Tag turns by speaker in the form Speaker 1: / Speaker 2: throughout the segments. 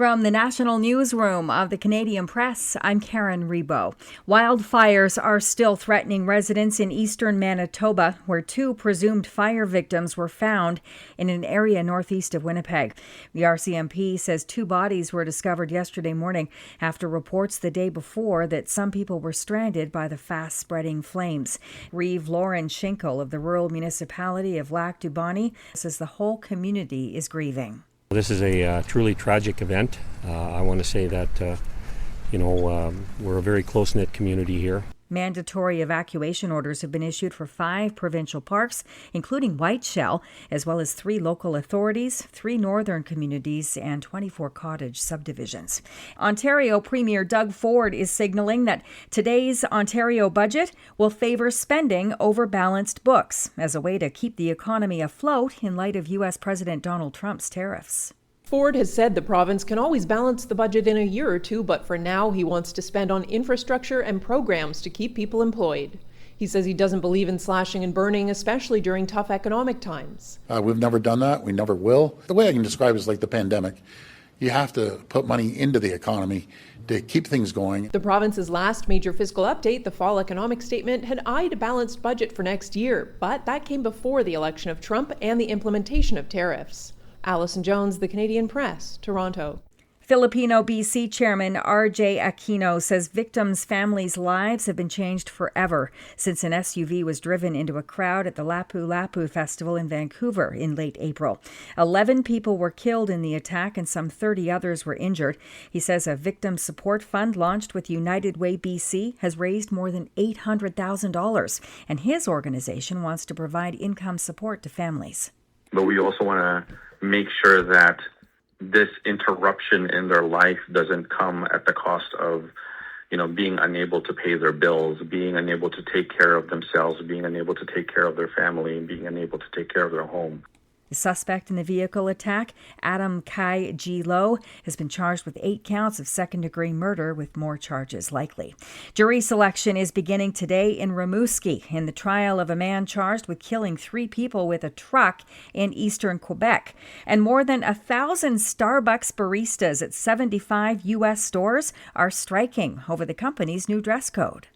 Speaker 1: From the National Newsroom of the Canadian Press, I'm Karen Rebo. Wildfires are still threatening residents in eastern Manitoba, where 2 presumed fire victims were found in an area northeast of Winnipeg. The RCMP says 2 bodies were discovered yesterday morning after reports the day before that some people were stranded by the fast-spreading flames. Reeve Lauren Schinkel of the rural municipality of Lac-du-Bonny says the whole community is grieving.
Speaker 2: This is a truly tragic event. I want to say that, we're a very close-knit community here.
Speaker 1: Mandatory evacuation orders have been issued for 5 provincial parks, including Whiteshell, as well as 3 local authorities, 3 northern communities, and 24 cottage subdivisions. Ontario Premier Doug Ford is signaling that today's Ontario budget will favor spending over balanced books as a way to keep the economy afloat in light of U.S. President Donald Trump's tariffs.
Speaker 3: Ford has said the province can always balance the budget in a year or 2, but for now he wants to spend on infrastructure and programs to keep people employed. He says he doesn't believe in slashing and burning, especially during tough economic times.
Speaker 4: We've never done that. We never will. The way I can describe it is like the pandemic. You have to put money into the economy to keep things going.
Speaker 3: The province's last major fiscal update, the fall economic statement, had eyed a balanced budget for next year, but that came before the election of Trump and the implementation of tariffs. Alison Jones, The Canadian Press, Toronto.
Speaker 1: Filipino BC Chairman R.J. Aquino says victims' families' lives have been changed forever since an SUV was driven into a crowd at the Lapu-Lapu Festival in Vancouver in late April. 11 people were killed in the attack and some 30 others were injured. He says a victim support fund launched with United Way BC has raised more than $800,000, and his organization wants to provide income support to families.
Speaker 5: But we also want to make sure that this interruption in their life doesn't come at the cost of, being unable to pay their bills, being unable to take care of themselves, being unable to take care of their family, and being unable to take care of their home.
Speaker 1: The suspect in the vehicle attack, Adam Kai G. Lo, has been charged with 8 counts of second-degree murder, with more charges likely. Jury selection is beginning today in Rimouski in the trial of a man charged with killing 3 people with a truck in eastern Quebec. And more than 1,000 Starbucks baristas at 75 U.S. stores are striking over the company's new dress code.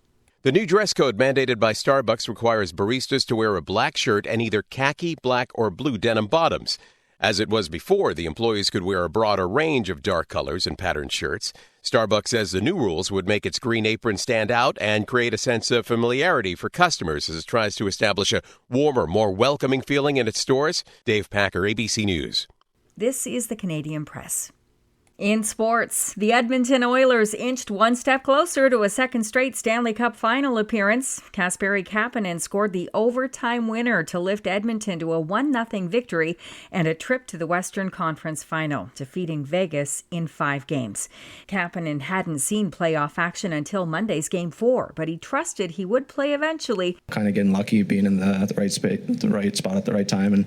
Speaker 6: The new dress code mandated by Starbucks requires baristas to wear a black shirt and either khaki, black, or blue denim bottoms. As it was before, the employees could wear a broader range of dark colors and patterned shirts. Starbucks says the new rules would make its green apron stand out and create a sense of familiarity for customers as it tries to establish a warmer, more welcoming feeling in its stores. Dave Packer, ABC News.
Speaker 1: This is the Canadian Press. In sports, the Edmonton Oilers inched one step closer to a second straight Stanley Cup final appearance. Kasperi Kapanen scored the overtime winner to lift Edmonton to a 1-0 victory and a trip to the Western Conference final, defeating Vegas in 5 games. Kapanen hadn't seen playoff action until Monday's Game 4, but he trusted he would play eventually.
Speaker 7: Kind of getting lucky being in the right spot at the right time,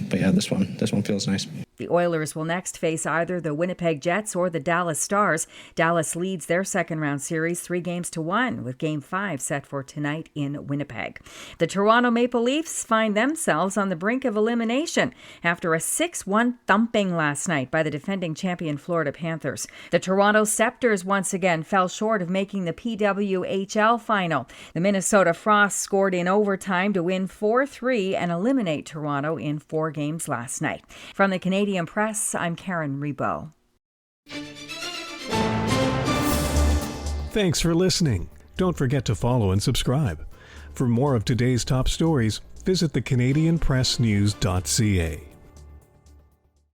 Speaker 7: but yeah, this one feels nice.
Speaker 1: The Oilers will next face either the Winnipeg Jets or the Dallas Stars. Dallas leads their second-round series 3-1, with Game 5 set for tonight in Winnipeg. The Toronto Maple Leafs find themselves on the brink of elimination after a 6-1 thumping last night by the defending champion Florida Panthers. The Toronto Scepters once again fell short of making the PWHL final. The Minnesota Frost scored in overtime to win 4-3 and eliminate Toronto in 4 games last night. From the Canadian Press, I'm Karen Rebo.
Speaker 8: Thanks for listening. Don't forget to follow and subscribe. For more of today's top stories, visit thecanadianpressnews.ca.